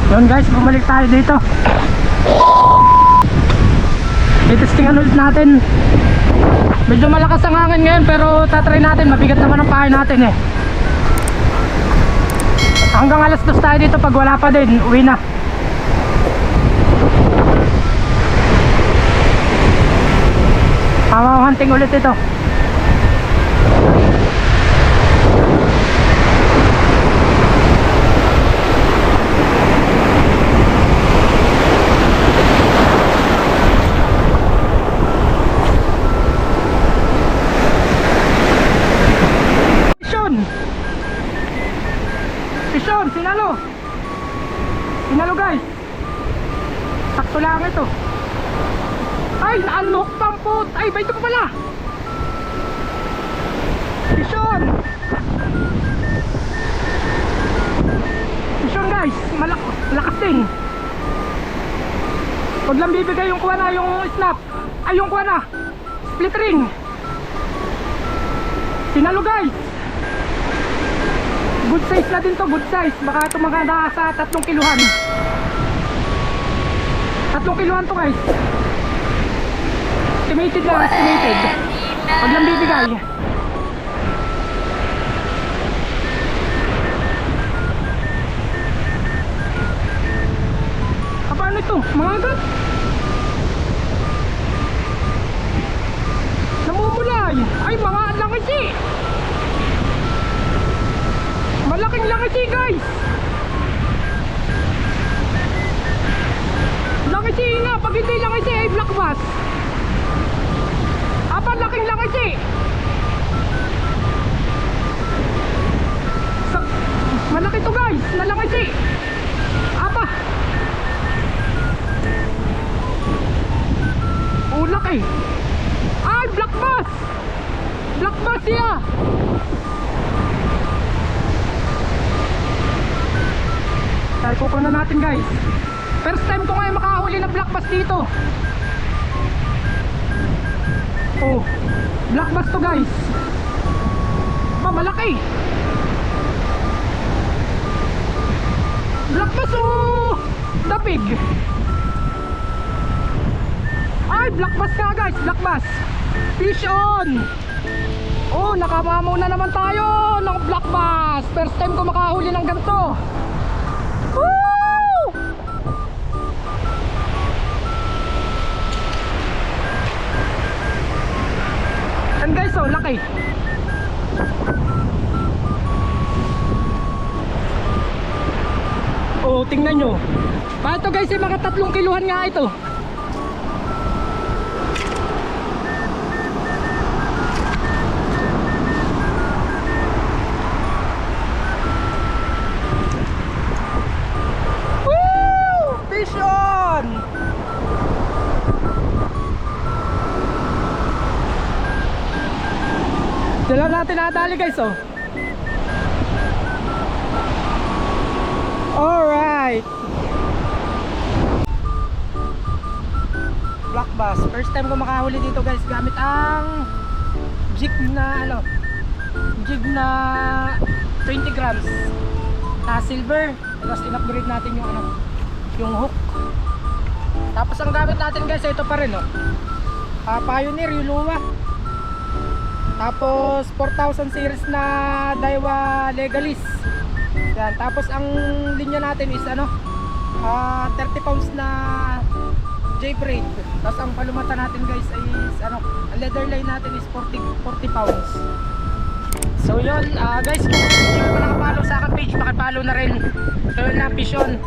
Yun guys, bumalik tayo dito. I-testingan ulit natin. Medyo malakas ang hangin ngayon, pero tatry natin. Mabigat naman ang pahay natin eh. Hanggang alas 2 tayo dito. Pag wala pa din, uwi na. Hunting ulit ito. Pisyon, sinalo. Sinalo guys. Sakto lang ito. Ay, naanok pamput. Ay, ba ito pa pala. Pisyon. Pisyon guys, malakas din. Huwag lang bibigay yung kuha na, yung snap. Ay, yung kuha na, split ring. Sinalo guys. Good size na din to, good size. Baka ito mga nasa 3 kiluhan. 3 kiluhan to guys. Estimated lang, estimated. Huwag lang bibigay. Paano ito? Mga agad? Namumulay. Ay, mga langisi. Malaking langisi guys. Langisi nga. Pag hindi langisi ay black bass. Apa, laking langisi. Malaki to guys. Na langisi. Apa. Ulak eh. Ay, black bass. Black bass siya. Kukunan natin guys. First time ko ngayon makahuli ng black bass dito. Oh, black bass to guys. Malaki. Black bass oh. Dapig. Ay, black bass ka guys, black bass. Fish on. Oh, nakamamaw na naman tayo ng black bass. First time ko makahuli ng ganito. Woo! And guys, oh, laki. Oh, tingnan nyo. Paano to guys, mga 3 kiluhan nga ito. Dala natin nadali guys oh. Alright. Black bass. First time ko makahuli dito guys gamit ang jig na jig na 20 grams na silver. Tapos in-upgrade natin yung yung hook. Tapos ang gamit natin guys ito pa rin oh. Pioneer yung luwa. Tapos 4,000 series na Daiwa Legalis. Yan. Tapos ang linya natin is 30 pounds na J-braid. Tapos ang palumata natin guys is ang leather line natin is 40 pounds. So yun guys, kung hindi ka pa nakapalo sa aking page, pakipalo na rin. So yun na, Pisyon.